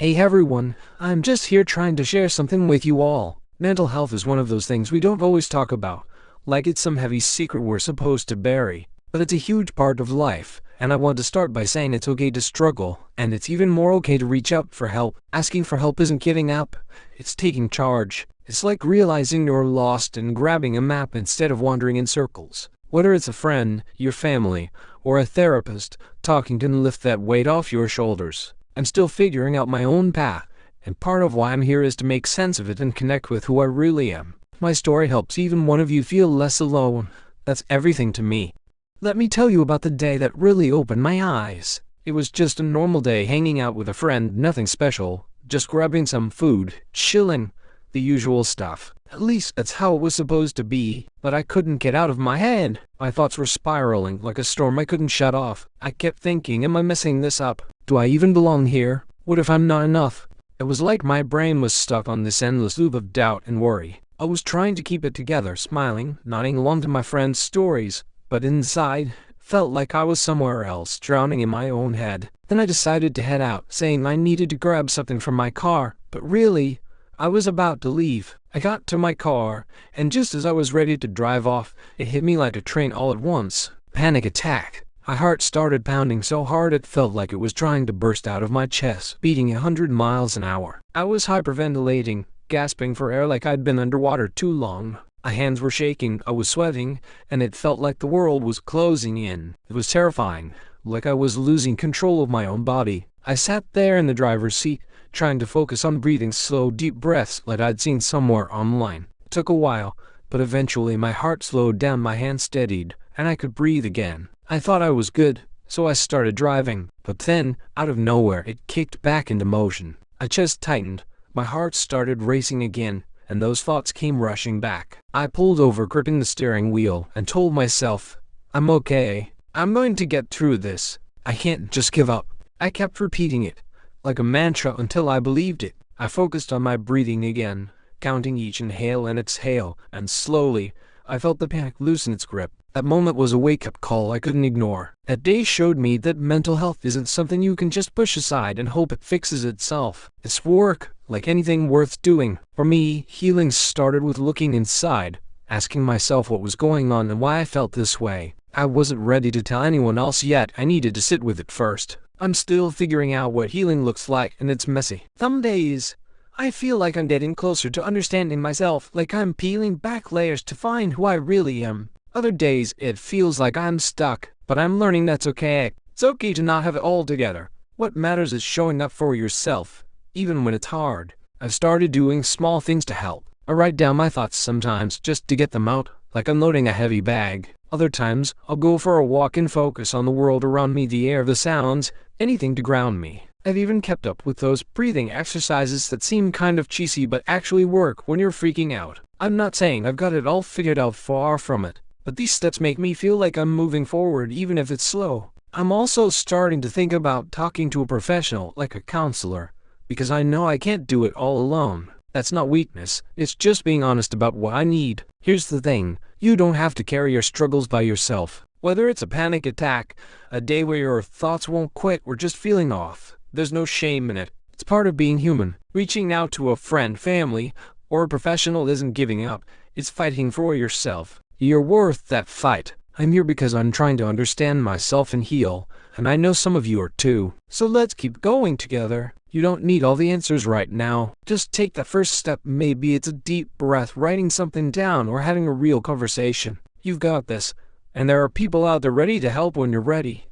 Hey everyone, I'm just here trying to share something with you all. Mental health is one of those things we don't always talk about, like it's some heavy secret we're supposed to bury. But it's a huge part of life, and I want to start by saying it's okay to struggle, and it's even more okay to reach out for help. Asking for help isn't giving up, it's taking charge. It's like realizing you're lost and grabbing a map instead of wandering in circles. Whether it's a friend, your family, or a therapist, talking can lift that weight off your shoulders. I'm still figuring out my own path, and part of why I'm here is to make sense of it and connect with who I really am. My story helps even one of you feel less alone. That's everything to me. Let me tell you about the day that really opened my eyes. It was just a normal day hanging out with a friend, nothing special, just grabbing some food, chilling, the usual stuff. At least that's how it was supposed to be, but I couldn't get out of my head. My thoughts were spiraling like a storm I couldn't shut off. I kept thinking, am I messing this up? Do I even belong here? What if I'm not enough? It was like my brain was stuck on this endless loop of doubt and worry. I was trying to keep it together, smiling, nodding along to my friends' stories, but inside, felt like I was somewhere else, drowning in my own head. Then I decided to head out, saying I needed to grab something from my car, but really, I was about to leave. I got to my car, and just as I was ready to drive off, it hit me like a train all at once. Panic attack. My heart started pounding so hard it felt like it was trying to burst out of my chest, beating 100 miles an hour. I was hyperventilating, gasping for air like I'd been underwater too long. My hands were shaking, I was sweating, and it felt like the world was closing in. It was terrifying, like I was losing control of my own body. I sat there in the driver's seat, trying to focus on breathing slow, deep breaths like I'd seen somewhere online. It took a while, but eventually my heart slowed down, my hands steadied, and I could breathe again. I thought I was good, so I started driving, but then, out of nowhere, it kicked back into motion. My chest tightened, my heart started racing again, and those thoughts came rushing back. I pulled over, gripping the steering wheel, and told myself, I'm okay. I'm going to get through this. I can't just give up. I kept repeating it, like a mantra, until I believed it. I focused on my breathing again, counting each inhale and exhale, and slowly, I felt the panic loosen its grip. That moment was a wake-up call I couldn't ignore. That day showed me that mental health isn't something you can just push aside and hope it fixes itself. It's work, like anything worth doing. For me, healing started with looking inside, asking myself what was going on and why I felt this way. I wasn't ready to tell anyone else yet. I needed to sit with it first. I'm still figuring out what healing looks like, and it's messy. Some days, I feel like I'm getting closer to understanding myself, like I'm peeling back layers to find who I really am. Other days, it feels like I'm stuck, but I'm learning that's okay. It's okay to not have it all together. What matters is showing up for yourself, even when it's hard. I've started doing small things to help. I write down my thoughts sometimes just to get them out, like unloading a heavy bag. Other times, I'll go for a walk and focus on the world around me, the air, the sounds, anything to ground me. I've even kept up with those breathing exercises that seem kind of cheesy but actually work when you're freaking out. I'm not saying I've got it all figured out, far from it. But these steps make me feel like I'm moving forward even if it's slow. I'm also starting to think about talking to a professional, like a counselor, because I know I can't do it all alone. That's not weakness, it's just being honest about what I need. Here's the thing, you don't have to carry your struggles by yourself. Whether it's a panic attack, a day where your thoughts won't quit, or just feeling off, there's no shame in it. It's part of being human. Reaching out to a friend, family, or a professional isn't giving up, it's fighting for yourself. You're worth that fight. I'm here because I'm trying to understand myself and heal, and I know some of you are too. So let's keep going together. You don't need all the answers right now. Just take the first step. Maybe it's a deep breath, writing something down, or having a real conversation. You've got this, and there are people out there ready to help when you're ready.